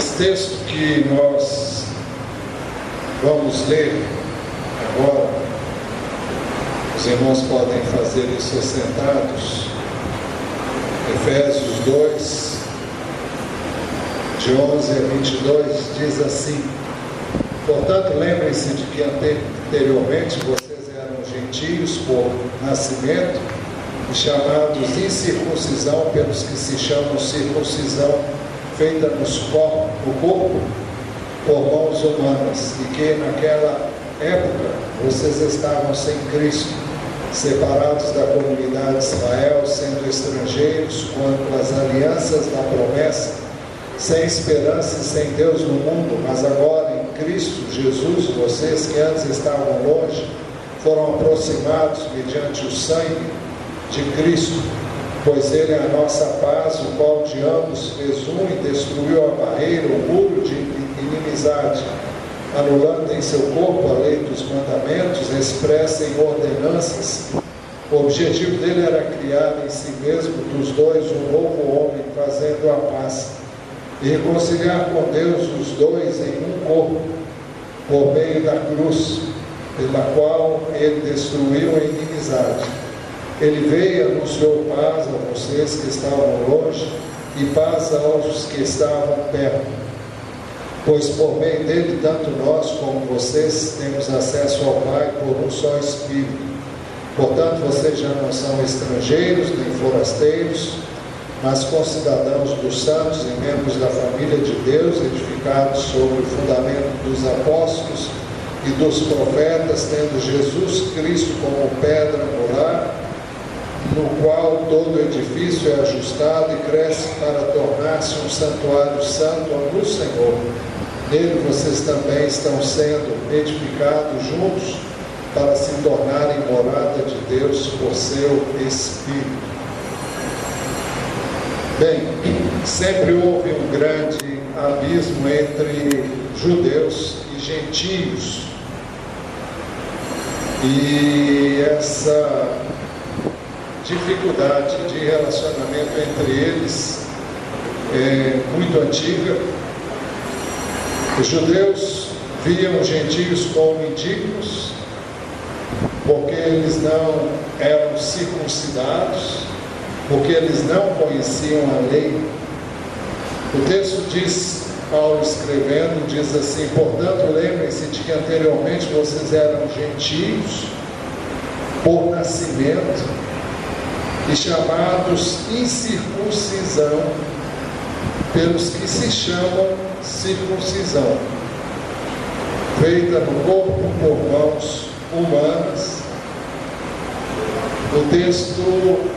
Esse texto que nós vamos ler agora, os irmãos podem fazer isso assentados. Efésios 2, de 11 a 22, diz assim: portanto, lembrem-se de que anteriormente vocês eram gentios por nascimento e chamados incircuncisão pelos que se chamam circuncisão feita no corpo por mãos humanas, e que naquela época vocês estavam sem Cristo, separados da comunidade de Israel, sendo estrangeiros quanto às alianças da promessa, sem esperança e sem Deus no mundo. Mas agora em Cristo Jesus, vocês que antes estavam longe, foram aproximados mediante o sangue de Cristo, pois Ele é a nossa paz, o qual de ambos fez um e destruiu a barreira, o muro de inimizade, anulando em seu corpo a lei dos mandamentos, expressa em ordenanças. O objetivo dele era criar em si mesmo dos dois um novo homem, fazendo a paz, e reconciliar com Deus os dois em um corpo, por meio da cruz, pela qual ele destruiu a inimizade. Ele veio e anunciou paz a vocês que estavam longe e paz aos que estavam perto, pois por meio dele, tanto nós como vocês temos acesso ao Pai por um só Espírito. Portanto, vocês já não são estrangeiros nem forasteiros, mas concidadãos dos santos e membros da família de Deus, edificados sobre o fundamento dos apóstolos e dos profetas, tendo Jesus Cristo como pedra angular, no qual todo edifício é ajustado e cresce para tornar-se um santuário santo no Senhor. Nele vocês também estão sendo edificados juntos para se tornarem morada de Deus por seu Espírito. Bem, sempre houve um grande abismo entre judeus e gentios, e essa dificuldade de relacionamento entre eles é muito antiga. Os judeus viam os gentios como indignos, porque eles não eram circuncidados, porque eles não conheciam a lei. O texto diz, Paulo escrevendo, diz assim: portanto, lembrem-se de que anteriormente vocês eram gentios por nascimento e chamados incircuncisão pelos que se chamam circuncisão, feita no corpo por mãos humanas. O texto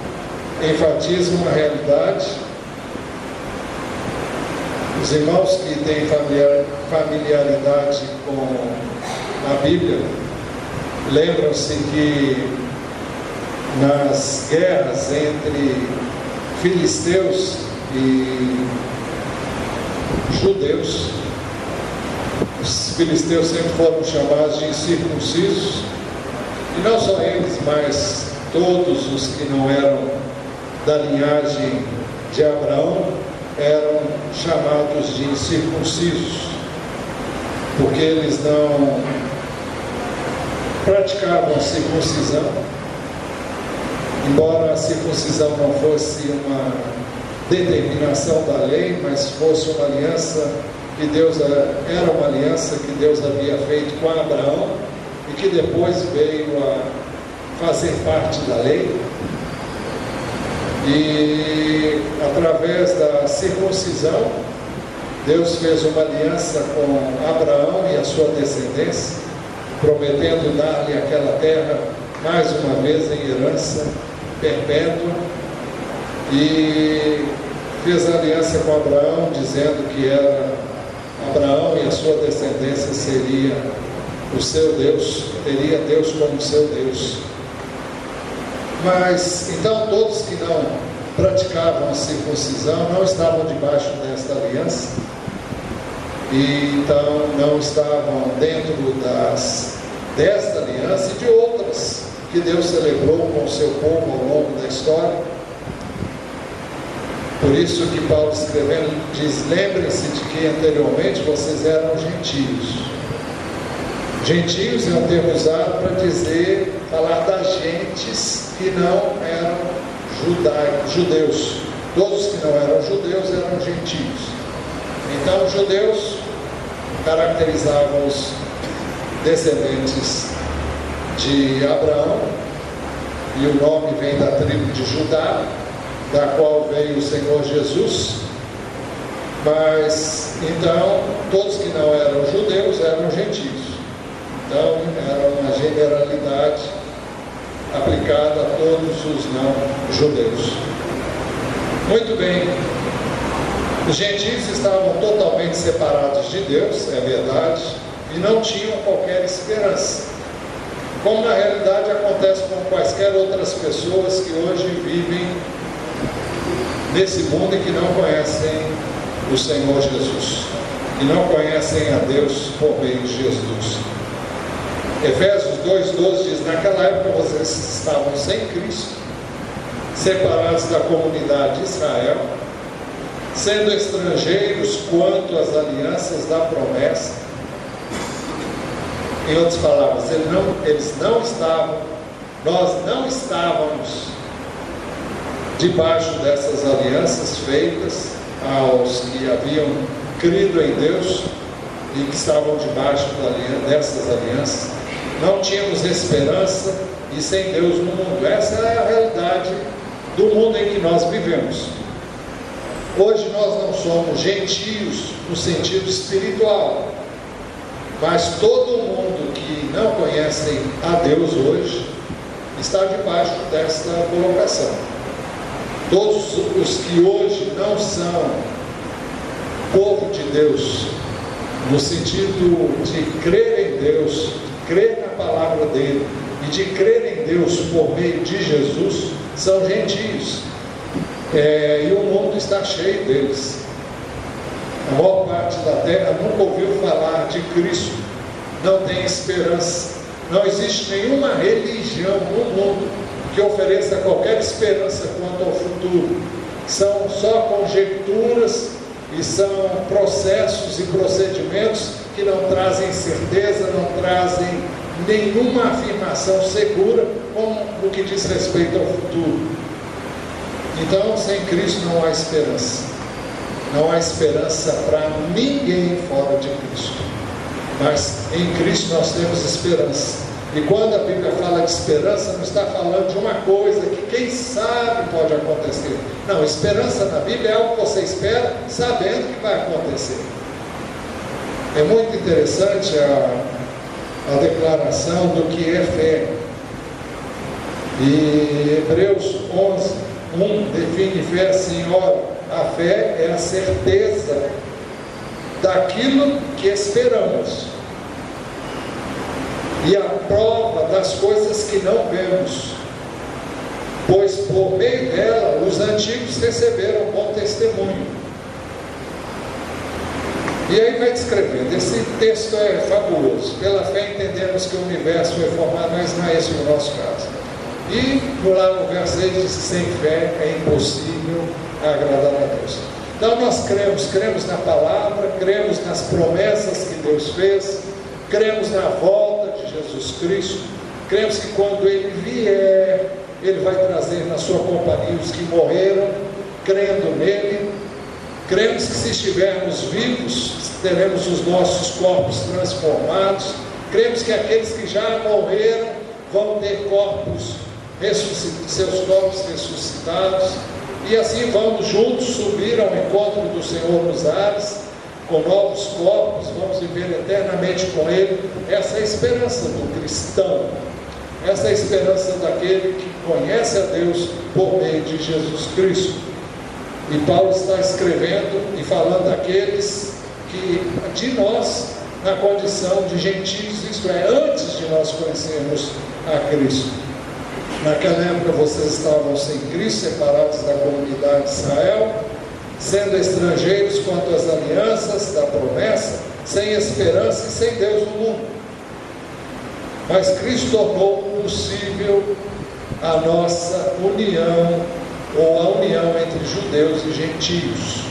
enfatiza uma realidade. Os irmãos que têm familiaridade com a Bíblia lembram-se que nas guerras entre filisteus e judeus, os filisteus sempre foram chamados de incircuncisos, e não só eles, mas todos os que não eram da linhagem de Abraão eram chamados de incircuncisos, porque eles não praticavam a circuncisão, embora a circuncisão não fosse uma determinação da lei, mas fosse uma aliança que Deus, era uma aliança que Deus havia feito com Abraão e que depois veio a fazer parte da lei. E através da circuncisão, Deus fez uma aliança com Abraão e a sua descendência, prometendo dar-lhe aquela terra mais uma vez em herança perpétua, e fez aliança com Abraão, dizendo que era Abraão e a sua descendência seria o seu Deus, teria Deus como seu Deus. Mas, então, todos que não praticavam a circuncisão não estavam debaixo desta aliança, e então não estavam dentro desta aliança e de outras que Deus celebrou com o seu povo ao longo da história. Por isso que Paulo escrevendo diz: lembrem-se de que anteriormente vocês eram gentios. Gentios é um termo usado para falar das gentes que não eram judeus. Todos que não eram judeus eram gentios. Então, os judeus caracterizavam os descendentes de Abraão, e o nome vem da tribo de Judá, da qual veio o Senhor Jesus. Mas, então, todos que não eram judeus eram gentios. Então, era uma generalidade aplicada a todos os não-judeus. Muito bem, os gentios estavam totalmente separados de Deus, é verdade, e não tinham qualquer esperança, como na realidade acontece com quaisquer outras pessoas que hoje vivem nesse mundo e que não conhecem o Senhor Jesus, que não conhecem a Deus por meio de Jesus. Efésios 2,12 diz: naquela época vocês estavam sem Cristo, separados da comunidade de Israel, sendo estrangeiros quanto às alianças da promessa. Em outras palavras, nós não estávamos debaixo dessas alianças feitas aos que haviam crido em Deus e que estavam debaixo dessas alianças. Não tínhamos esperança e sem Deus no mundo. Essa é a realidade do mundo em que nós vivemos. Hoje nós não somos gentios no sentido espiritual, mas todo mundo que não conhece a Deus hoje está debaixo desta colocação. Todos os que hoje não são povo de Deus, no sentido de crer em Deus, de crer na palavra dele e de crer em Deus por meio de Jesus, são gentios. E o mundo está cheio deles. A maior parte da terra nunca ouviu falar de Cristo, não tem esperança. Não existe nenhuma religião no mundo que ofereça qualquer esperança quanto ao futuro. São só conjecturas e são processos e procedimentos que não trazem certeza, não trazem nenhuma afirmação segura no que diz respeito ao futuro. Então, sem Cristo não há esperança. Não há esperança para ninguém fora de Cristo. Mas em Cristo nós temos esperança. E quando a Bíblia fala de esperança, não está falando de uma coisa que quem sabe pode acontecer. Não, esperança na Bíblia é algo que você espera sabendo que vai acontecer. É muito interessante a declaração do que é fé. E Hebreus 11:1 define fé assim: ora, a fé é a certeza daquilo que esperamos e a prova das coisas que não vemos, pois por meio dela os antigos receberam bom testemunho. E aí vai descrevendo. Esse texto é fabuloso. Pela fé entendemos que o universo foi formado, mas não é esse o nosso caso. E lá no verso 6 diz que sem fé é impossível agradar a Deus. Então nós cremos na palavra, cremos nas promessas que Deus fez, cremos na volta de Jesus Cristo, cremos que quando Ele vier, Ele vai trazer na sua companhia os que morreram, crendo nele. Cremos que se estivermos vivos, teremos os nossos corpos transformados. Cremos que aqueles que já morreram vão ter seus corpos ressuscitados. E assim vamos juntos subir ao encontro do Senhor nos ares, com novos corpos, vamos viver eternamente com Ele. Essa é a esperança do cristão. Essa é a esperança daquele que conhece a Deus por meio de Jesus Cristo. E Paulo está escrevendo e falando daqueles de nós, na condição de gentios, isto é, antes de nós conhecermos a Cristo. Naquela época vocês estavam sem Cristo, separados da comunidade de Israel, sendo estrangeiros quanto às alianças da promessa, sem esperança e sem Deus no mundo. Mas Cristo tornou possível a nossa união ou a união entre judeus e gentios.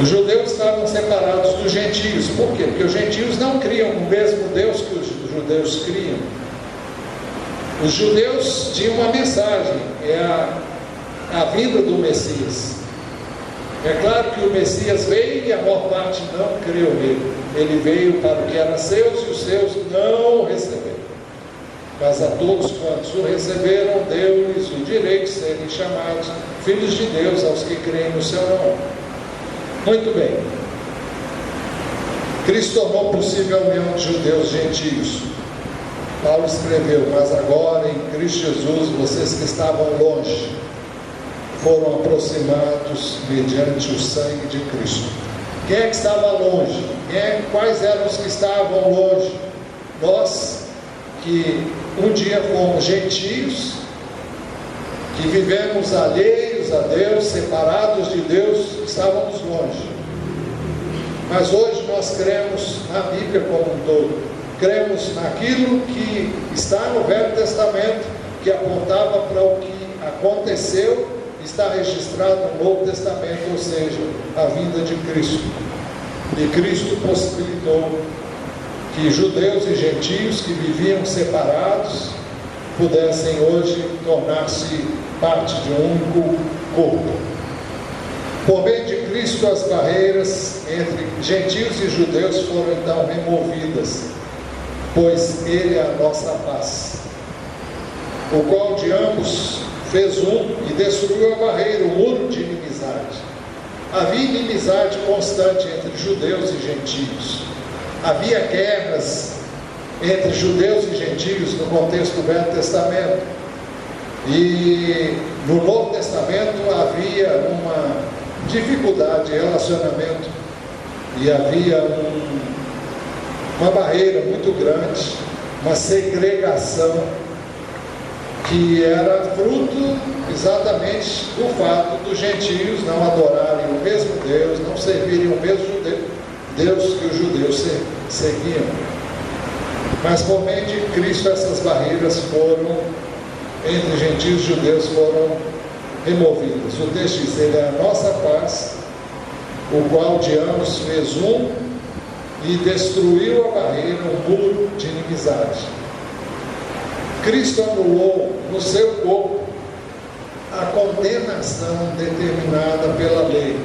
Os judeus estavam separados dos gentios. Por quê? Porque os gentios não criam o mesmo Deus que os judeus criam. Os judeus tinham uma mensagem, é a vinda do Messias. É claro que o Messias veio e a maior parte não creu nele. Ele veio para o que era seus e os seus não o receberam. Mas a todos quantos o receberam, deu-lhes o direito de serem chamados filhos de Deus, aos que creem no seu nome. Muito bem. Cristo tornou possível a união de judeus e gentios. Paulo escreveu: mas agora em Cristo Jesus, vocês que estavam longe, foram aproximados mediante o sangue de Cristo. Quem é que estava longe? Quais eram os que estavam longe? Nós, que um dia fomos gentios, que vivemos alheios a Deus, separados de Deus, estávamos longe. Mas hoje nós cremos na Bíblia como um todo. Cremos naquilo que está no Velho Testamento, que apontava para o que aconteceu, está registrado no Novo Testamento, ou seja, a vinda de Cristo. E Cristo possibilitou que judeus e gentios que viviam separados pudessem hoje tornar-se parte de um único corpo. Por meio de Cristo, as barreiras entre gentios e judeus foram então removidas, pois Ele é a nossa paz, o qual de ambos fez um e destruiu a barreira, o muro de inimizade. Havia inimizade constante entre judeus e gentios. Havia guerras entre judeus e gentios no contexto do Velho Testamento. E no Novo Testamento havia uma dificuldade de relacionamento e havia uma barreira muito grande, uma segregação que era fruto exatamente do fato dos gentios não adorarem o mesmo Deus, não servirem o mesmo Deus que os judeus seguiam. Mas por meio de Cristo essas barreiras entre gentios e judeus foram removidas. O texto diz: Ele é a nossa paz, o qual de ambos fez um e destruiu a barreira, o muro de inimizade. Cristo anulou no seu corpo a condenação determinada pela lei,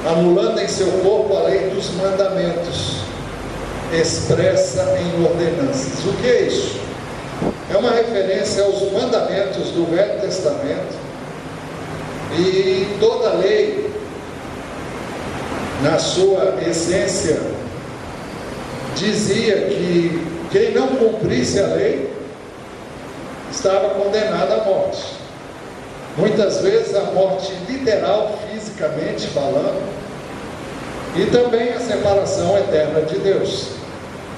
anulando em seu corpo a lei dos mandamentos, expressa em ordenanças. O que é isso? É uma referência aos mandamentos do Velho Testamento, e toda lei, na sua essência, dizia que quem não cumprisse a lei estava condenado à morte. Muitas vezes a morte literal, fisicamente falando, e também a separação eterna de Deus.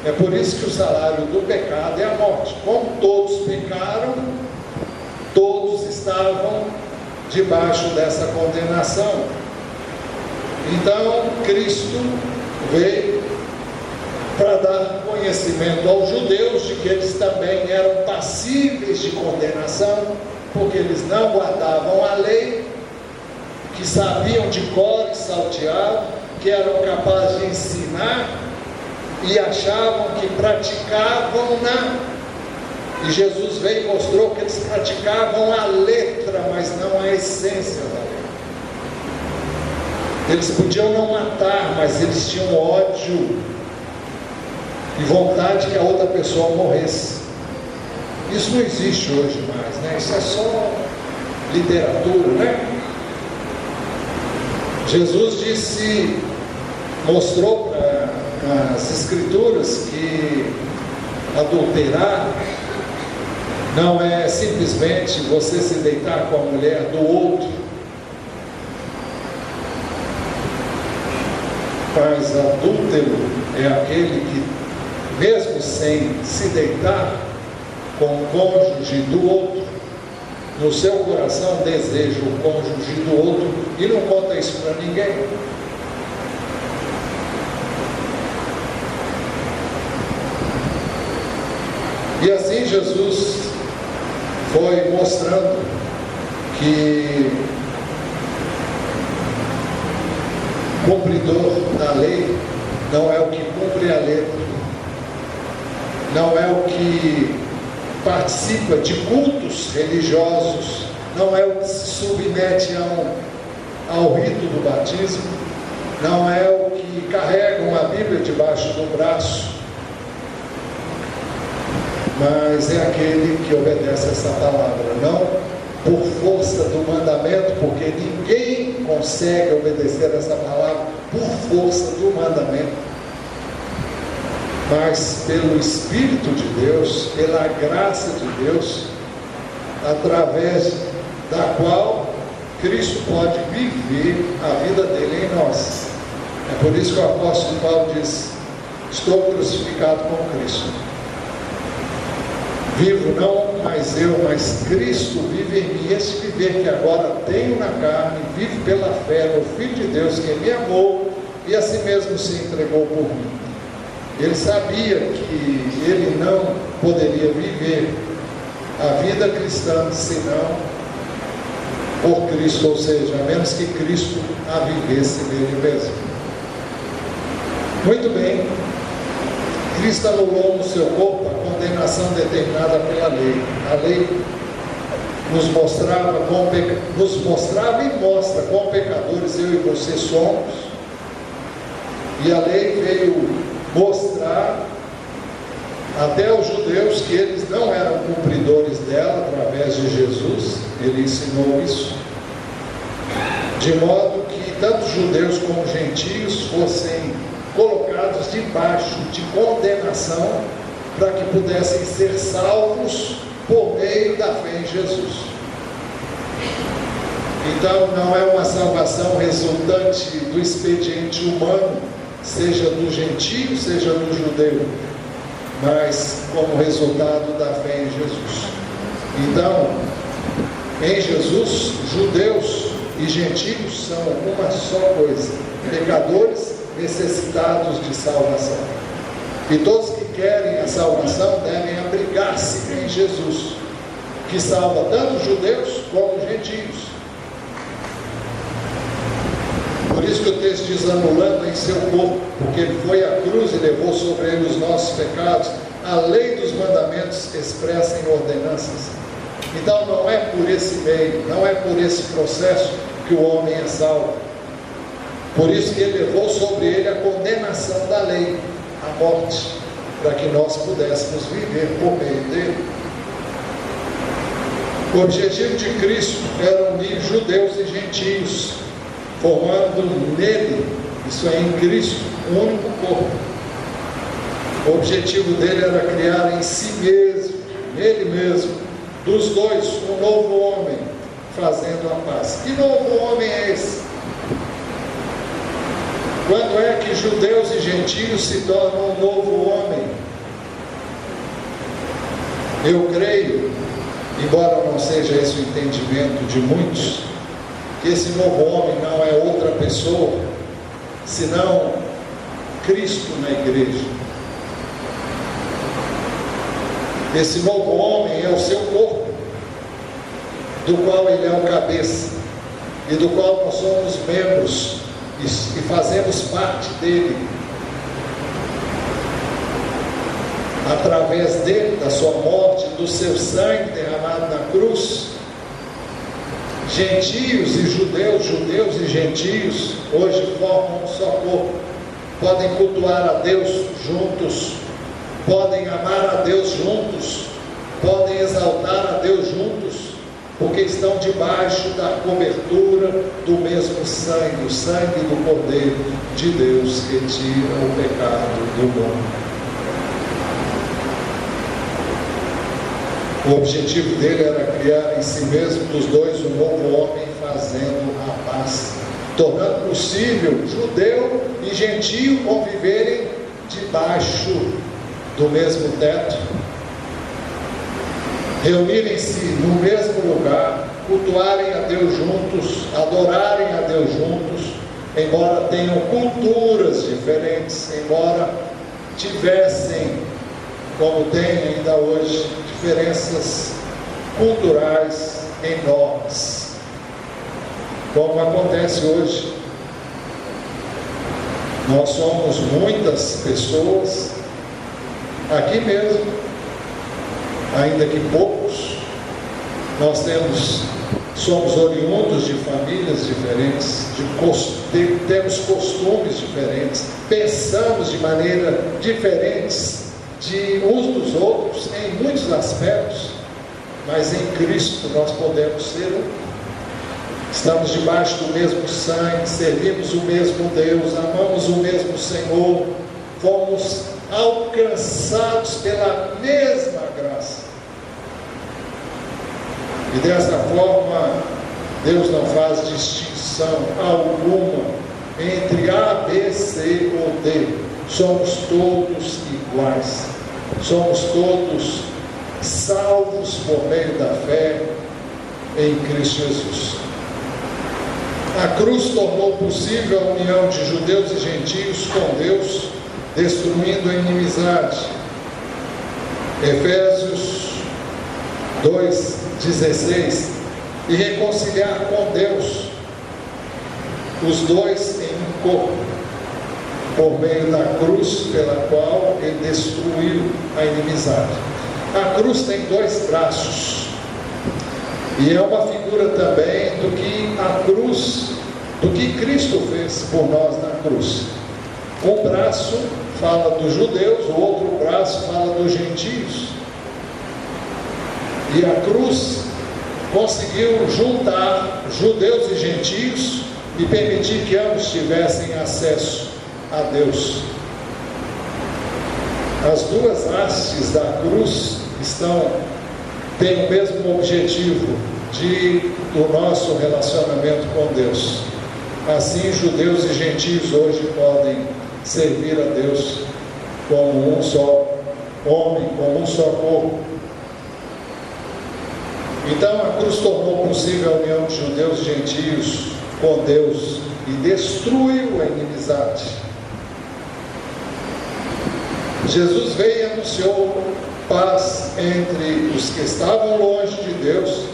É por isso que o salário do pecado é a morte. Como todos pecaram, todos estavam debaixo dessa condenação. Então Cristo veio para dar conhecimento aos judeus de que eles também eram passíveis de condenação, porque eles não guardavam a lei, que sabiam de cor e salteado, que eram capazes de ensinar e achavam que praticavam-na. E Jesus veio e mostrou que eles praticavam a letra, mas não a essência da lei. Eles podiam não matar, mas eles tinham ódio e vontade que a outra pessoa morresse. Isso não existe hoje mais, né? Isso é só literatura, né? Jesus mostrou para as Escrituras que adulterar não é simplesmente você se deitar com a mulher do outro, mas adúltero é aquele que, mesmo sem se deitar com o cônjuge do outro, no seu coração deseja o cônjuge do outro e não conta isso para ninguém. E assim Jesus foi mostrando que cumpridor da lei não é o que cumpre a letra, não é o que participa de cultos religiosos, não é o que se submete ao rito do batismo, não é o que carrega uma Bíblia debaixo do braço, mas é aquele que obedece essa palavra, não por força do mandamento, porque ninguém consegue obedecer essa palavra por força do mandamento, mas pelo Espírito de Deus, pela graça de Deus, através da qual Cristo pode viver a vida dele em nós. É por isso que o apóstolo Paulo diz: estou crucificado com Cristo. Vivo não mais eu, mas Cristo vive em mim. Esse viver que agora tenho na carne, vivo pela fé no Filho de Deus que me amou e a si mesmo se entregou por mim. Ele sabia que ele não poderia viver a vida cristã senão por Cristo, ou seja, a menos que Cristo a vivesse nele mesmo. Muito bem, Cristo anulou no seu corpo a condenação determinada pela lei. A lei nos mostrava e mostra quão pecadores eu e você somos, e a lei veio mostrar até os judeus que eles não eram cumpridores dela através de Jesus. Ele ensinou isso, de modo que tanto judeus como gentios fossem colocados debaixo de condenação para que pudessem ser salvos por meio da fé em Jesus. Então não é uma salvação resultante do expediente humano, seja do gentio, seja do judeu, mas como resultado da fé em Jesus. Então, em Jesus, judeus e gentios são uma só coisa: pecadores necessitados de salvação. E todos que querem a salvação devem abrigar-se em Jesus, que salva tanto judeus como gentios. Por isso que o texto diz: anulando em seu corpo, porque ele foi à cruz e levou sobre ele os nossos pecados, a lei dos mandamentos expressa em ordenanças. Então não é por esse meio, não é por esse processo que o homem é salvo. Por isso que ele levou sobre ele a condenação da lei, a morte, para que nós pudéssemos viver por meio dele. O objetivo de Cristo era unir judeus e gentios, formando nele, isso é, em Cristo, um único corpo. O objetivo dele era criar em si mesmo, nele mesmo, dos dois, um novo homem, fazendo a paz. Que novo homem é esse? Quando é que judeus e gentios se tornam um novo homem? Eu creio, embora não seja esse o entendimento de muitos, que esse novo homem não é outra pessoa, senão Cristo na igreja. Esse novo homem é o seu corpo, do qual ele é o cabeça, e do qual nós somos membros, e fazemos parte dele, através dele, da sua morte, do seu sangue derramado na cruz. Gentios e judeus, judeus e gentios, hoje formam um só corpo, podem cultuar a Deus juntos, podem amar a Deus juntos, podem exaltar a Deus juntos, porque estão debaixo da cobertura do mesmo sangue, o sangue do Cordeiro de Deus que tira o pecado do mundo. O objetivo dele era criar em si mesmo dos dois um novo homem, fazendo a paz, tornando possível judeu e gentio conviverem debaixo do mesmo teto, reunirem-se no mesmo lugar, cultuarem a Deus juntos, adorarem a Deus juntos, embora tenham culturas diferentes, embora tivessem, como tem ainda hoje, diferenças culturais enormes. como acontece hoje. Nós somos muitas pessoas, aqui mesmo, ainda que poucos, nós somos oriundos de famílias diferentes, temos costumes diferentes, pensamos de maneira diferentes de uns dos outros em muitos aspectos, mas em Cristo nós podemos ser um. Estamos debaixo do mesmo sangue, servimos o mesmo Deus, amamos o mesmo Senhor, fomos alcançados pela mesma graça. E dessa forma, Deus não faz distinção alguma entre A, B, C ou D. Somos todos iguais. Somos todos salvos por meio da fé em Cristo Jesus. A cruz tornou possível a união de judeus e gentios com Deus, destruindo a inimizade. Efésios 2:16, e reconciliar com Deus os dois em um corpo, por meio da cruz pela qual ele destruiu a inimizade. A cruz tem dois braços, e é uma figura também do que Cristo fez por nós na cruz. Um braço fala dos judeus, o outro braço fala dos gentios. E a cruz conseguiu juntar judeus e gentios e permitir que ambos tivessem acesso a Deus. As duas hastes da cruz têm o mesmo objetivo do nosso relacionamento com Deus. Assim, judeus e gentios hoje podem servir a Deus como um só homem, como um só corpo. Então a cruz tornou possível a união de judeus e gentios com Deus e destruiu a inimizade. Jesus veio e anunciou paz entre os que estavam longe de Deus,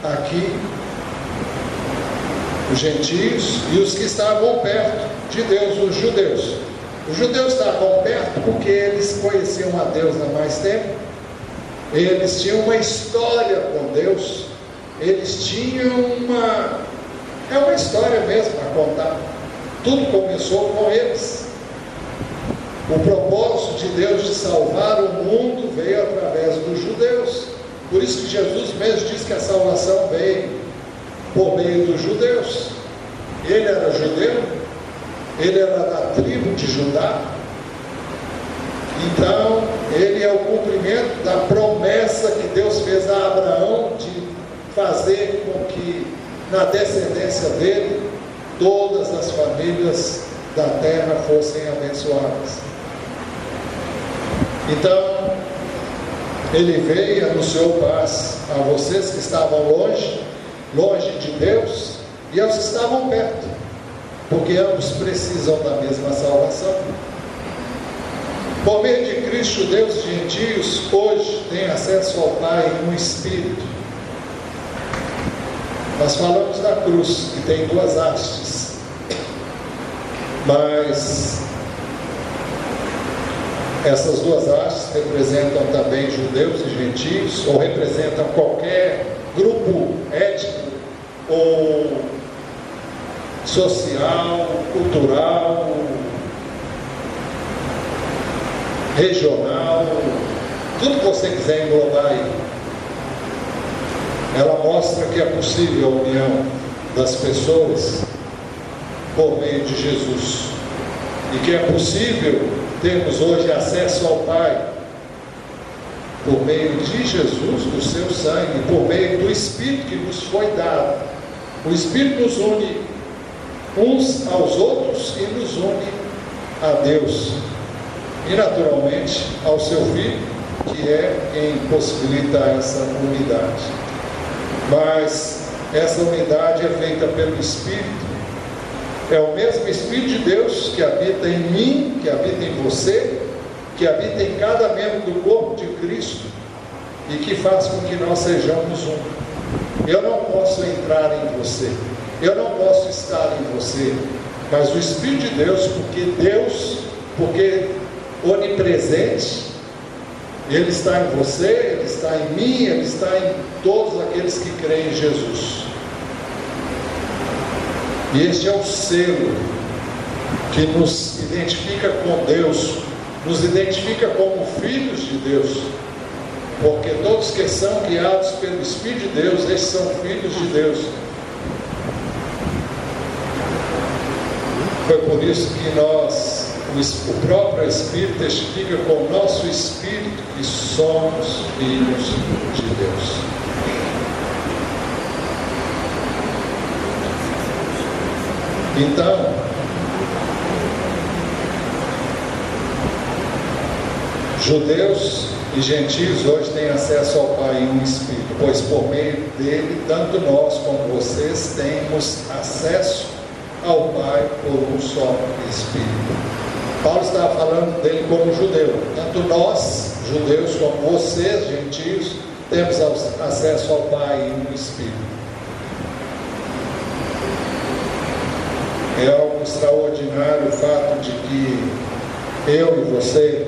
aqui, os gentios, e os que estavam perto de Deus, os judeus. Os judeus estavam perto porque eles conheciam a Deus há mais tempo, eles tinham uma história com Deus, eles tinham uma história mesmo a contar. Tudo começou com eles. O propósito de Deus de salvar o mundo veio através dos judeus. Por isso que Jesus mesmo diz que a salvação veio por meio dos judeus. Ele era judeu, ele era da tribo de Judá. Então, ele é o cumprimento da promessa que Deus fez a Abraão de fazer com que na descendência dele todas as famílias da terra fossem abençoadas. Então, ele veio e anunciou paz a vocês que estavam longe de Deus, e aos que estavam perto, porque ambos precisam da mesma salvação. Por meio de Cristo, judeus e gentios hoje têm acesso ao Pai no Espírito. Nós falamos da cruz, que tem duas hastes, mas essas duas hastes representam também judeus e gentios, ou representam qualquer grupo étnico ou social, cultural, regional, tudo que você quiser englobar aí. Ela mostra que é possível a união das pessoas por meio de Jesus, e que é possível termos hoje acesso ao Pai por meio de Jesus, do seu sangue, por meio do Espírito que nos foi dado. O Espírito nos une uns aos outros e nos une a Deus, e naturalmente ao seu Filho, que é quem possibilita essa unidade. Mas essa unidade é feita pelo Espírito. É o mesmo Espírito de Deus que habita em mim, que habita em você, que habita em cada membro do corpo de Cristo, e que faz com que nós sejamos um. Eu não posso entrar em você, Eu não posso estar em você, mas o Espírito de Deus, porque onipresente, Ele está em você, Ele está em mim, Ele está em todos aqueles que creem em Jesus. E este é o selo que nos identifica com Deus, nos identifica como filhos de Deus, porque todos que são guiados pelo Espírito de Deus, esses são filhos de Deus. Foi por isso que o próprio Espírito testifica com o nosso Espírito que somos filhos de Deus. Então, judeus e gentios hoje têm acesso ao Pai em um Espírito, pois por meio dele, tanto nós como vocês temos acesso ao Pai por um só Espírito. Paulo estava falando dele como judeu. Tanto nós, judeus, como vocês, gentios, temos acesso ao Pai em um Espírito. É algo extraordinário o fato de que eu e você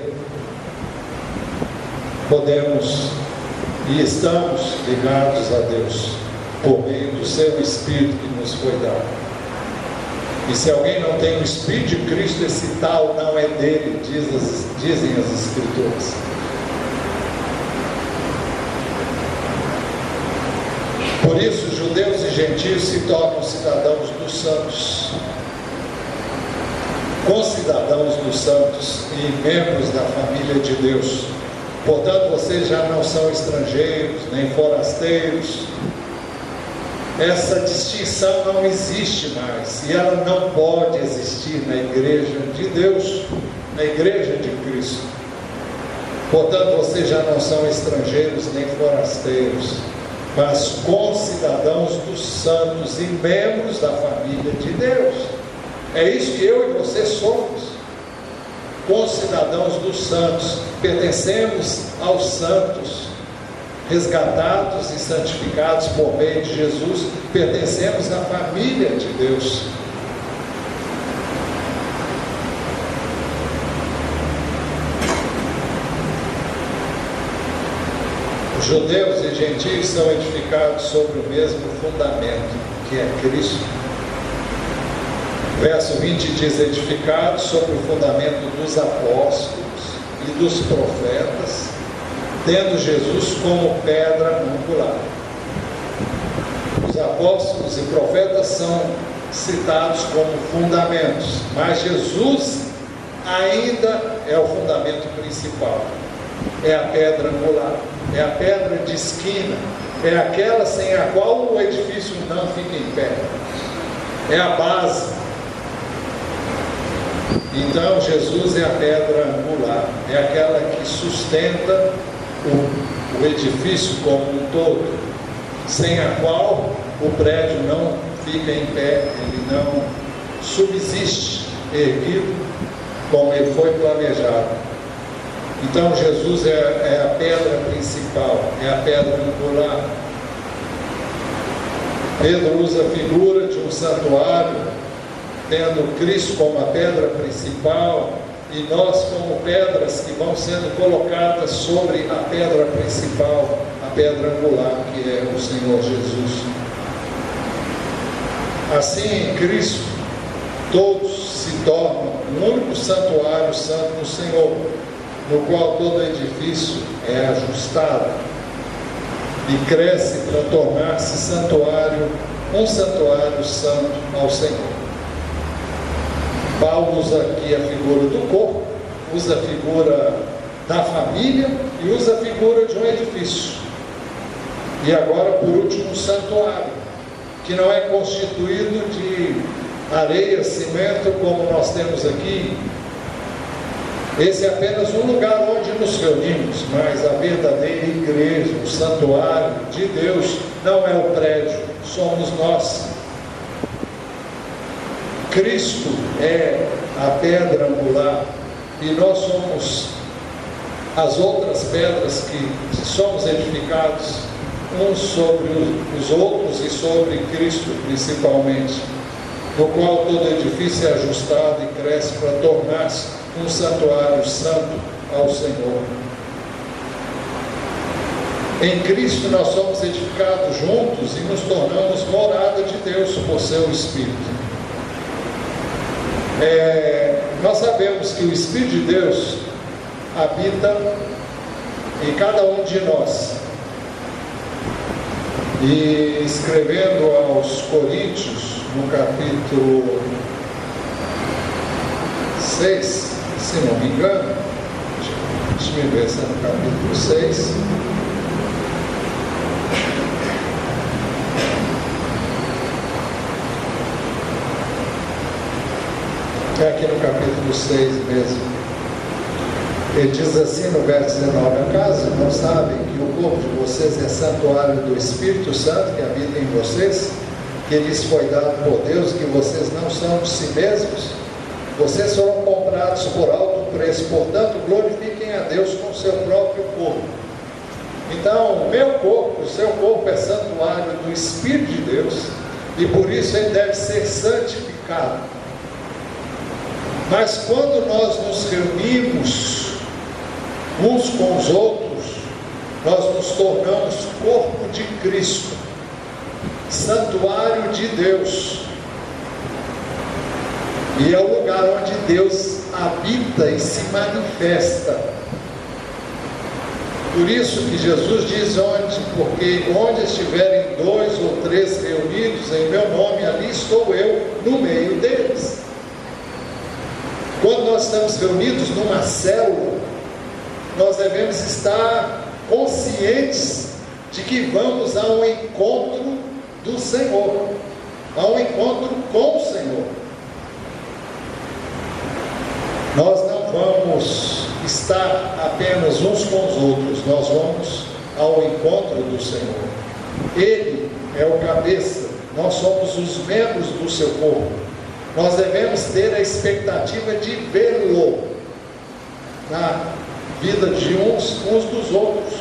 podemos e estamos ligados a Deus por meio do seu Espírito que nos foi dado. E se alguém não tem o Espírito de Cristo, esse tal não é dele, dizem as Escrituras. Por isso, judeus e gentios se tornam cidadãos dos santos, concidadãos dos santos e membros da família de Deus. Portanto, vocês já não são estrangeiros, nem forasteiros. Essa distinção não existe mais, e ela não pode existir na igreja de Deus, na igreja de Cristo. Portanto, vocês já não são estrangeiros nem forasteiros, mas concidadãos dos santos e membros da família de Deus. É isso que eu e você somos, concidadãos dos santos, pertencemos aos santos, resgatados e santificados por meio de Jesus, pertencemos à família de Deus. Judeus e gentios são edificados sobre o mesmo fundamento, que é Cristo. Verso 20 diz: edificados sobre o fundamento dos apóstolos e dos profetas, tendo Jesus como pedra angular. Os apóstolos e profetas são citados como fundamentos, mas Jesus ainda é o fundamento principal, é a pedra angular, é a pedra de esquina, é aquela sem a qual o edifício não fica em pé, é a base. Então Jesus é a pedra angular, é aquela que sustenta o edifício como um todo, sem a qual o prédio não fica em pé, ele não subsiste erguido como ele foi planejado. Então Jesus é a pedra principal, é a pedra angular. Pedro usa a figura de um santuário, tendo Cristo como a pedra principal, e nós como pedras que vão sendo colocadas sobre a pedra principal, a pedra angular, que é o Senhor Jesus. Assim, em Cristo, todos se tornam um único santuário santo no Senhor, no qual todo edifício é ajustado e cresce para tornar-se santuário, um santuário santo ao Senhor. Paulo usa aqui a figura do corpo, usa a figura da família e usa a figura de um edifício. E agora, por último, um santuário, que não é constituído de areia, cimento, como nós temos aqui. Esse é apenas um lugar onde nos reunimos, mas a verdadeira igreja, o santuário de Deus, não é o prédio, somos nós. Cristo é a pedra angular e nós somos as outras pedras que somos edificados uns sobre os outros e sobre Cristo principalmente, no qual todo edifício é ajustado e cresce para tornar-se um santuário santo ao Senhor. Em Cristo nós somos edificados juntos e nos tornamos morada de Deus por seu Espírito. Nós sabemos que o Espírito de Deus habita em cada um de nós. E escrevendo aos Coríntios, no capítulo 6, se não me engano, deixa eu ver se é no capítulo 6. É aqui no capítulo 6 mesmo. Ele diz assim no verso 19: acaso não sabem que o corpo de vocês é santuário do Espírito Santo que habita em vocês, que lhes foi dado por Deus, que vocês não são de si mesmos? Vocês foram comprados por alto preço, portanto glorifiquem a Deus com o seu próprio corpo. Então, o meu corpo, o seu corpo é santuário do Espírito de Deus, e por isso ele deve ser santificado. Mas quando nós nos reunimos uns com os outros, nós nos tornamos corpo de Cristo, santuário de Deus, e é o lugar onde Deus habita e se manifesta. Por isso que Jesus diz porque onde estiverem 2 ou 3 reunidos em meu nome, ali estou eu no meio deles. Quando nós estamos reunidos numa célula, nós devemos estar conscientes de que vamos a um encontro do Senhor, a um encontro com o Senhor. Nós não vamos estar apenas uns com os outros, nós vamos ao encontro do Senhor. Ele é o cabeça, nós somos os membros do seu corpo. Nós devemos ter a expectativa de vê-lo na vida de uns dos outros.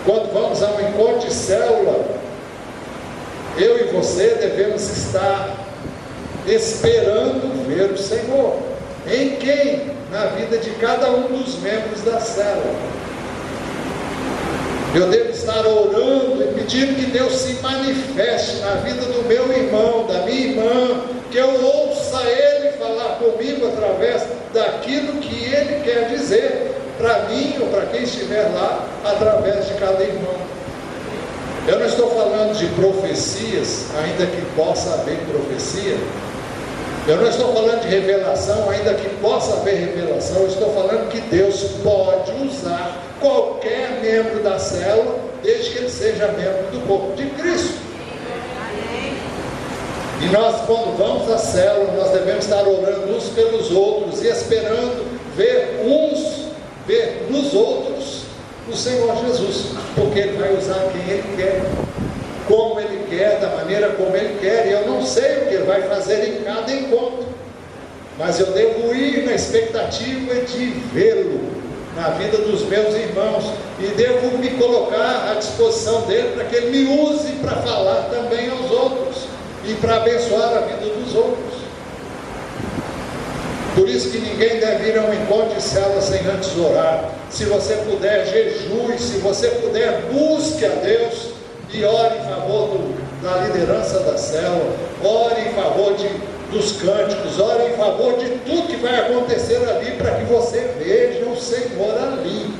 Quando vamos a um encontro de célula, eu e você devemos estar esperando ver o Senhor. Em quem? Na vida de cada um dos membros da célula. Eu devo estar orando e pedindo que Deus se manifeste na vida do meu irmão, da minha irmã, que eu ouça Ele falar comigo através daquilo que Ele quer dizer para mim ou para quem estiver lá, através de cada irmão. Eu não estou falando de profecias, ainda que possa haver profecia. Eu não estou falando de revelação, ainda que possa haver revelação. Eu estou falando que Deus pode usar qualquer membro da célula, desde que ele seja membro do corpo de Cristo. E nós, quando vamos à célula, nós devemos estar orando uns pelos outros e esperando ver nos outros o Senhor Jesus, porque Ele vai usar quem Ele quer, como Ele quer, da maneira como Ele quer. E eu não sei o que Ele vai fazer em cada encontro, mas eu devo ir na expectativa de vê-lo na vida dos meus irmãos, e devo me colocar à disposição dele para que Ele me use para falar também aos outros e para abençoar a vida dos outros. Por isso que ninguém deve ir a um encontro de célula sem antes orar. Se você puder, jejue. Se você puder, busque a Deus e ore em favor da liderança da célula, ore em favor dos cânticos, ore em favor de tudo que vai acontecer ali, para que você veja o Senhor ali.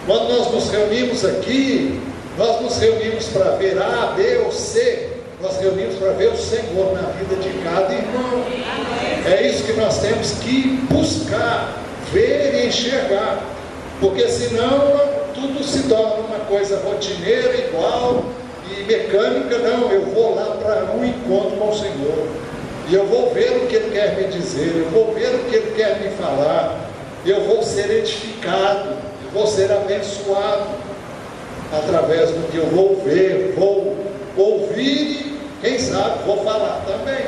Quando nós nos reunimos aqui, nós nos reunimos para ver A, B ou C. Nós reunimos para ver o Senhor na vida de cada irmão. É isso que nós temos que buscar, ver e enxergar, porque senão tudo se torna uma coisa rotineira, igual e mecânica. Não, eu vou lá para um encontro com o Senhor, e eu vou ver o que Ele quer me dizer, eu vou ver o que Ele quer me falar, eu vou ser edificado, eu vou ser abençoado através do que eu vou ver, vou ouvir e, quem sabe, vou falar também.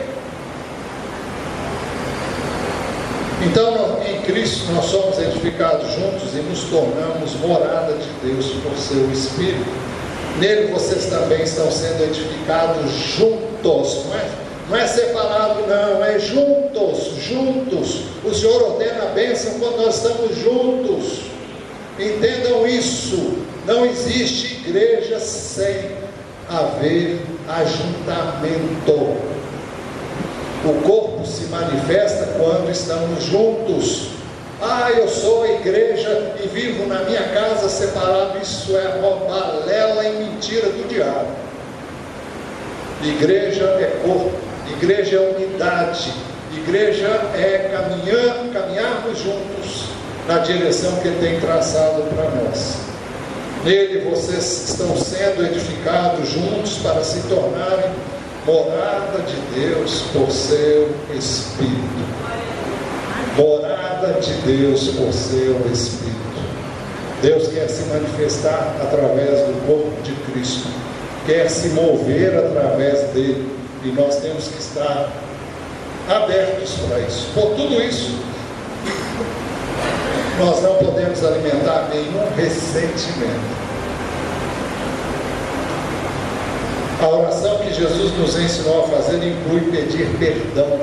Então, em Cristo nós somos edificados juntos e nos tornamos morada de Deus por seu Espírito. Nele vocês também estão sendo edificados juntos, não é separado não, é juntos. O Senhor ordena a bênção quando nós estamos juntos. Entendam isso, não existe igreja sem haver ajuntamento. O corpo se manifesta quando estamos juntos. Eu sou a igreja e vivo na minha casa separado. Isso é uma balela e mentira do diabo. Igreja é corpo, igreja é unidade, igreja é caminharmos juntos na direção que Ele tem traçado para nós. Nele vocês estão sendo edificados juntos para se tornarem morada de Deus por seu Espírito. Morada de Deus por seu Espírito. Deus quer se manifestar através do corpo de Cristo, quer se mover através dele, e nós temos que estar abertos para isso. Por tudo isso, nós não podemos alimentar nenhum ressentimento. A oração que Jesus nos ensinou a fazer inclui pedir perdão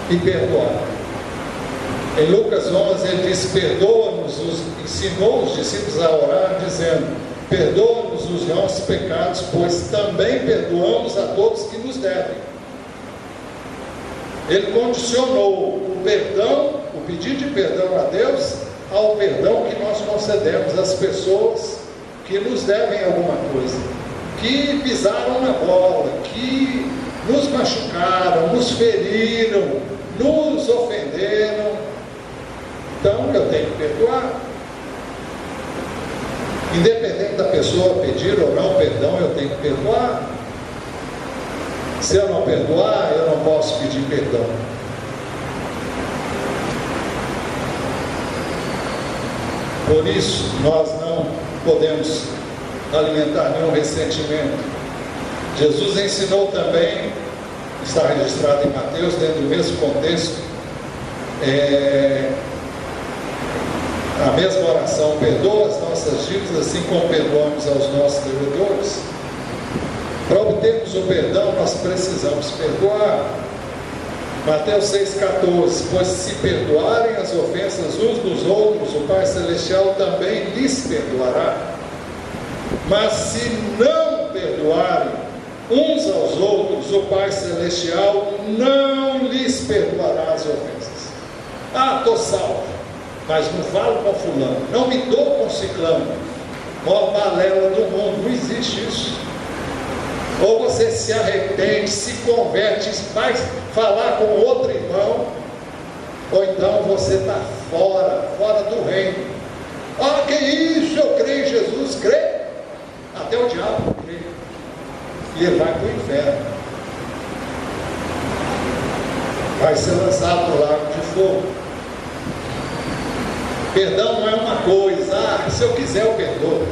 e perdoar. Em Lucas 11 ele diz: perdoa-nos, ensinou os discípulos a orar dizendo: perdoa-nos os nossos pecados, pois também perdoamos a todos que nos devem. Ele condicionou o perdão, o pedido de perdão a Deus, ao perdão que nós concedemos às pessoas que nos devem alguma coisa, que pisaram na bola, que nos machucaram, nos feriram, nos ofenderam. Então eu tenho que perdoar. Independente da pessoa pedir ou não perdão, eu tenho que perdoar. Se eu não perdoar, eu não posso pedir perdão. Por isso, nós não podemos alimentar nenhum ressentimento. Jesus ensinou também, está registrado em Mateus, dentro do mesmo contexto, a mesma oração: perdoa as nossas dívidas assim como perdoamos aos nossos devedores. Para obtermos o perdão, nós precisamos perdoar. Mateus 6,14: pois se perdoarem as ofensas uns dos outros, o Pai Celestial também lhes perdoará. Mas se não perdoarem uns aos outros, o Pai Celestial não lhes perdoará as ofensas. Estou salvo, mas não falo com fulano, não me dou com ciclano. Maior balela do mundo, não existe isso. Ou você se arrepende, se converte, vai falar com outro irmão, ou então você está fora do reino. Que isso, eu creio em Jesus, crê. Até o diabo crê, e ele vai para o inferno, vai ser lançado no lago de fogo. Perdão não é uma coisa: se eu quiser eu perdoo.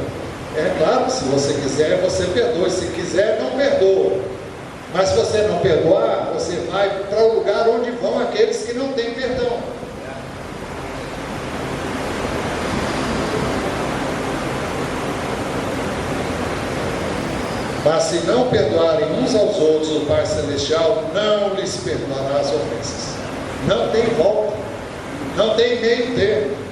É claro que se você quiser, você perdoa. Se quiser, não perdoa. Mas se você não perdoar, você vai para o lugar onde vão aqueles que não têm perdão. Mas se não perdoarem uns aos outros, o Pai Celestial não lhes perdoará as ofensas. Não tem volta, não tem meio termo.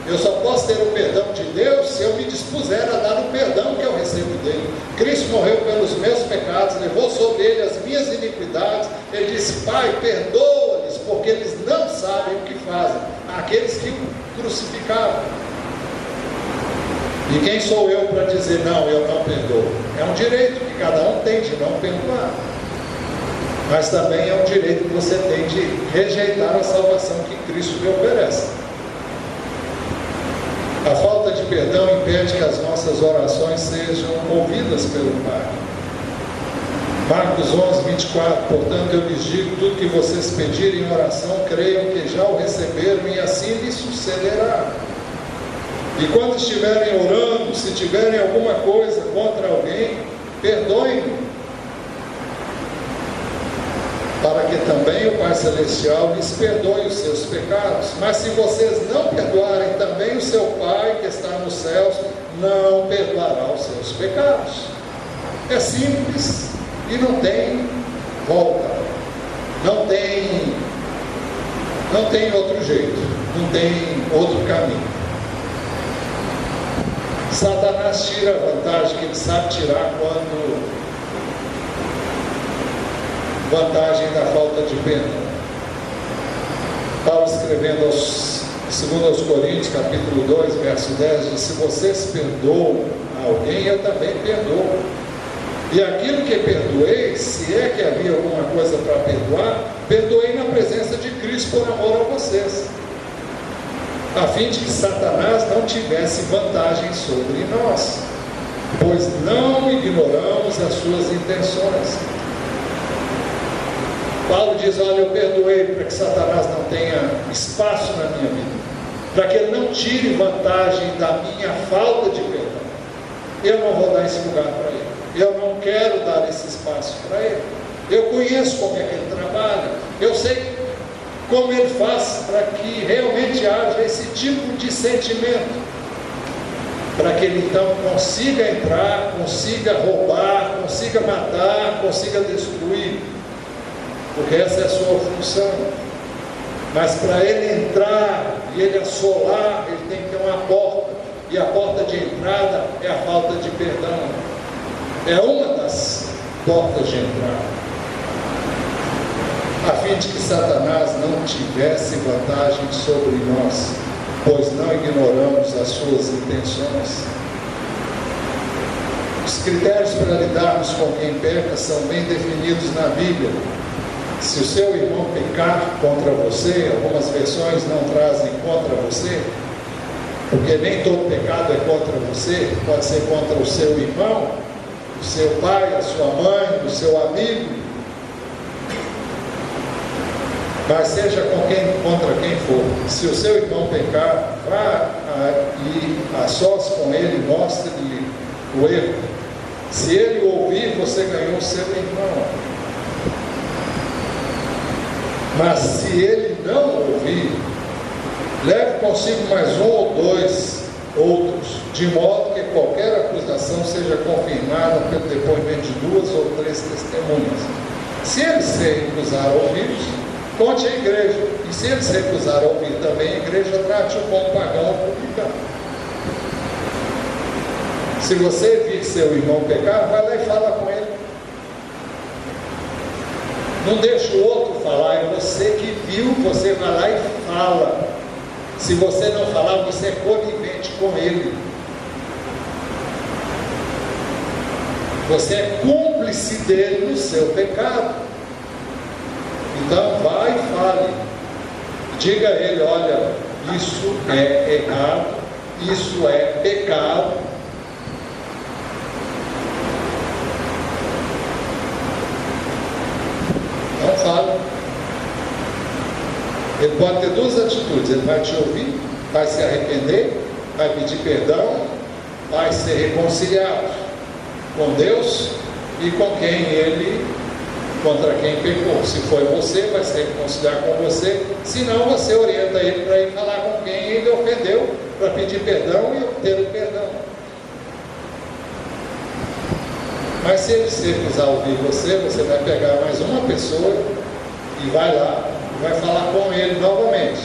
Eu só posso ter o perdão de Deus se eu me dispuser a dar o perdão que eu recebo dele. Cristo morreu pelos meus pecados, levou sobre ele as minhas iniquidades. Ele disse: Pai, perdoa-lhes, porque eles não sabem o que fazem. Aqueles que o crucificaram. E quem sou eu para dizer não, eu não perdoo? É um direito que cada um tem de não perdoar. Mas também é um direito que você tem de rejeitar a salvação que Cristo lhe oferece. A falta de perdão impede que as nossas orações sejam ouvidas pelo Pai. Marcos 11, 24: portanto eu lhes digo, tudo que vocês pedirem em oração, creiam que já o receberam, e assim lhes sucederá. E quando estiverem orando, se tiverem alguma coisa contra alguém, perdoem-no, para que também o Pai Celestial lhes perdoe os seus pecados. Mas se vocês não perdoarem, também o seu Pai que está nos céus não perdoará os seus seus pecados. É simples e não tem volta, não tem outro jeito, não tem outro caminho. Satanás tira a vantagem que ele sabe tirar quando vantagem da falta de perdão. Paulo, escrevendo segundo aos Coríntios, capítulo 2, verso 10, diz: se vocês perdoam a alguém, eu também perdoo. E aquilo que perdoei, se é que havia alguma coisa para perdoar, perdoei na presença de Cristo por amor a vocês, a fim de que Satanás não tivesse vantagem sobre nós, pois não ignoramos as suas intenções. Paulo diz: olha, eu perdoei para que Satanás não tenha espaço na minha vida, para que ele não tire vantagem da minha falta de perdão. Eu não vou dar esse lugar para ele, eu não quero dar esse espaço para ele. Eu conheço como é que ele trabalha, eu sei como ele faz para que realmente haja esse tipo de sentimento, para que ele então consiga entrar, consiga roubar, consiga matar, consiga destruir, porque essa é a sua função. Mas para ele entrar e ele assolar, ele tem que ter uma porta, e a porta de entrada é a falta de perdão. É uma das portas de entrada, a fim de que Satanás não tivesse vantagem sobre nós, pois não ignoramos as suas intenções. Os critérios para lidarmos com quem peca são bem definidos na Bíblia. Se o seu irmão pecar contra você, algumas versões não trazem contra você, porque nem todo pecado é contra você, pode ser contra o seu irmão, o seu pai, a sua mãe, o seu amigo, mas seja contra quem for. Se o seu irmão pecar, vá e a sós com ele, mostre-lhe o erro. Se ele ouvir, você ganhou o seu irmão. Mas se ele não ouvir, leve consigo mais um ou dois outros, de modo que qualquer acusação seja confirmada pelo depoimento de 2 ou 3 testemunhas. Se ele se recusar a ouvir, conte à igreja. E se ele se recusar a ouvir também, a igreja trate-o como pagão ou publicano. Se você vir seu irmão pecar, vai lá e fala com ele. Não deixa o outro falar, é você que viu, você vai lá e fala. Se você não falar, você é conivente com ele. Você é cúmplice dele no seu pecado. Então vai e fale. Diga a ele: olha, isso é errado, isso é pecado. Não fale. Ele pode ter 2 atitudes: ele vai te ouvir, vai se arrepender, vai pedir perdão, vai ser reconciliado com Deus e com quem ele, contra quem pecou. Se foi você, vai se reconciliar com você. Se não, você orienta ele para ir falar com quem ele ofendeu, para pedir perdão e obter o perdão. Mas se ele se recusar a ouvir você, você vai pegar mais uma pessoa e vai lá, vai falar com ele novamente.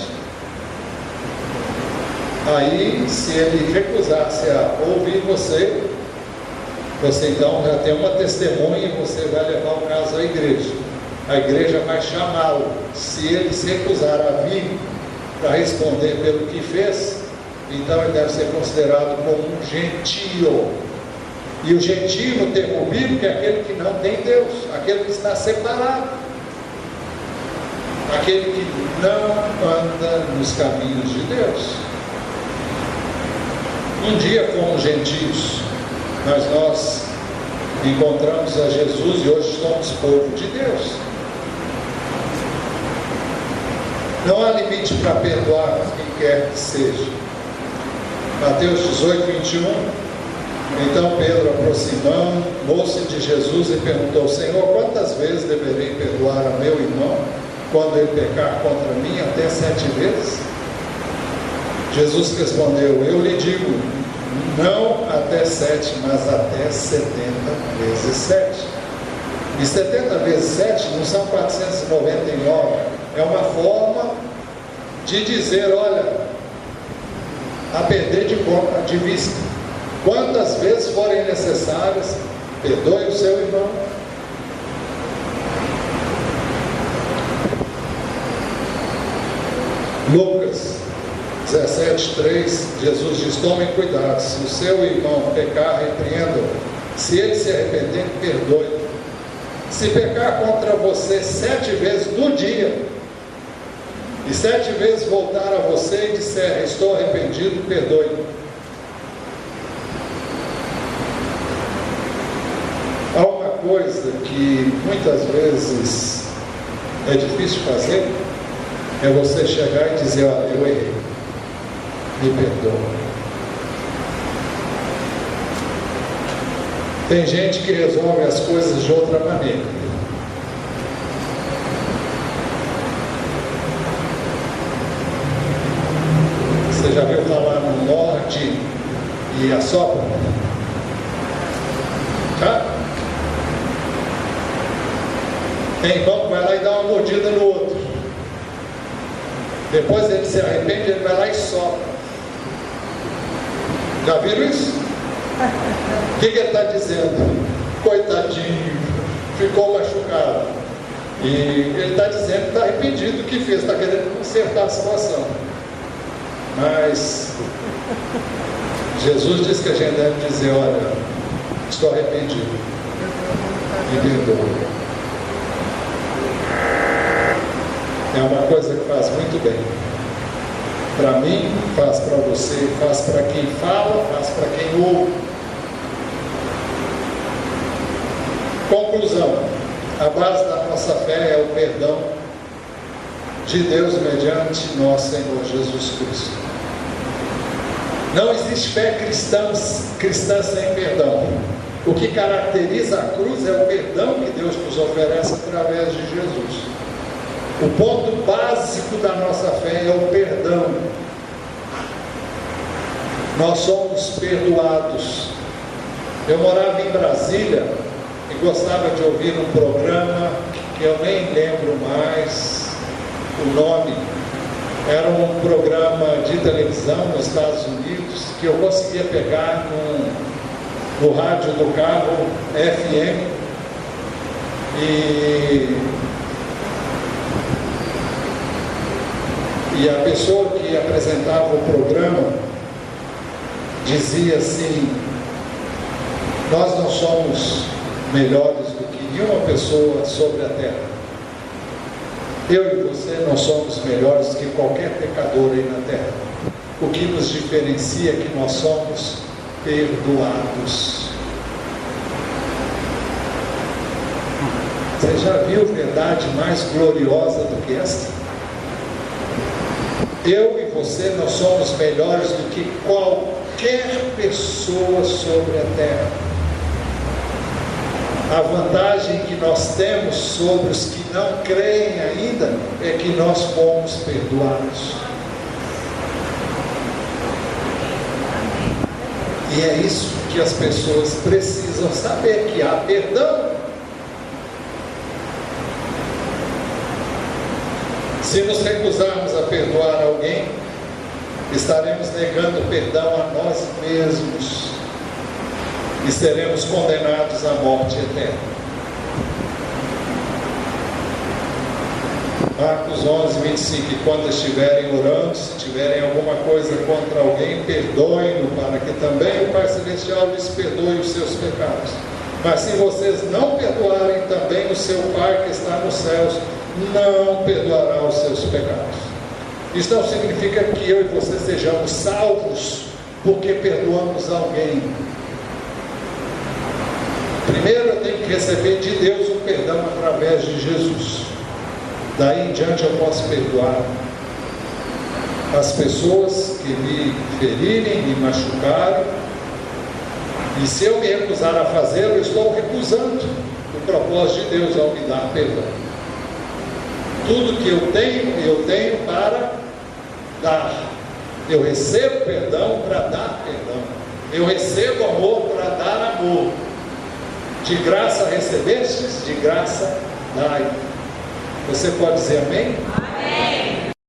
Aí, se ele recusar-se a ouvir você, você então já tem uma testemunha e você vai levar o caso à igreja. A igreja vai chamá-lo. Se ele se recusar a vir para responder pelo que fez, então ele deve ser considerado como um gentio. E o gentio no termo bíblico é aquele que não tem Deus, aquele que está separado, aquele que não anda nos caminhos de Deus. Um dia fomos gentios, mas nós encontramos a Jesus e hoje somos povo de Deus. Não há limite para perdoar quem quer que seja. Mateus 18, 21. Então Pedro, aproximou-se de Jesus e perguntou: Senhor, quantas vezes deverei perdoar a meu irmão quando ele pecar contra mim? Até 7 vezes? Jesus respondeu: eu lhe digo, não até 7, mas até 70 vezes 7. E 70 vezes 7 não são 499, é uma forma de dizer, olha, a perder de vista. Quantas vezes forem necessárias, perdoe o seu irmão. Lucas 17:3, Jesus diz: tomem cuidado, se o seu irmão pecar, repreenda-o, se ele se arrepender, perdoe. Se pecar contra você 7 vezes no dia, e 7 vezes voltar a você e disser, estou arrependido, perdoe. Há uma coisa que muitas vezes é difícil fazer, é você chegar e dizer, olha, eu errei, me perdoa. Tem gente que resolve as coisas de outra maneira. Você já viu falar no morde e assopra? Tá? Tem irmão que vai lá e dá uma mordida no outro. Depois ele se arrepende, ele vai lá e sopra. Já viram isso? O que ele está dizendo? Coitadinho, ficou machucado. E ele está dizendo que está arrependido do que fez, está querendo consertar a situação. Mas Jesus diz que a gente deve dizer, olha, estou arrependido, me perdoa. É uma coisa que faz muito bem. Para mim, faz para você, faz para quem fala, faz para quem ouve. Conclusão: a base da nossa fé é o perdão de Deus mediante nosso Senhor Jesus Cristo. Não existe fé cristã sem perdão. O que caracteriza a cruz é o perdão que Deus nos oferece através de Jesus. O ponto básico da nossa fé é o perdão. Nós somos perdoados. Eu morava em Brasília e gostava de ouvir um programa que eu nem lembro mais o nome. Era um programa de televisão nos Estados Unidos que eu conseguia pegar no rádio do carro FM e a pessoa que apresentava o programa dizia assim: nós não somos melhores do que nenhuma pessoa sobre a terra. Eu e você não somos melhores do que qualquer pecador aí na terra. O que nos diferencia é que nós somos perdoados. Você já viu verdade mais gloriosa do que esta? Eu e você, nós somos melhores do que qualquer pessoa sobre a terra. A vantagem que nós temos sobre os que não creem ainda é que nós fomos perdoados. E é isso que as pessoas precisam saber, que há perdão. Se nos recusarmos a perdoar alguém, estaremos negando perdão a nós mesmos e seremos condenados à morte eterna. Marcos 11:25. E quando estiverem orando, se tiverem alguma coisa contra alguém, perdoem-no, para que também o Pai Celestial lhes perdoe os seus pecados. Mas se vocês não perdoarem, também o seu Pai que está nos céus não perdoará os seus pecados. Isso não significa que eu e você sejamos salvos porque perdoamos alguém. Primeiro eu tenho que receber de Deus o perdão através de Jesus. Daí em diante eu posso perdoar as pessoas que me ferirem, me machucaram. E se eu me recusar a fazê-lo, eu estou recusando o propósito de Deus ao me dar perdão. Tudo que eu tenho para dar. Eu recebo perdão para dar perdão. Eu recebo amor para dar amor. De graça recebestes, de graça dai. Você pode dizer amém?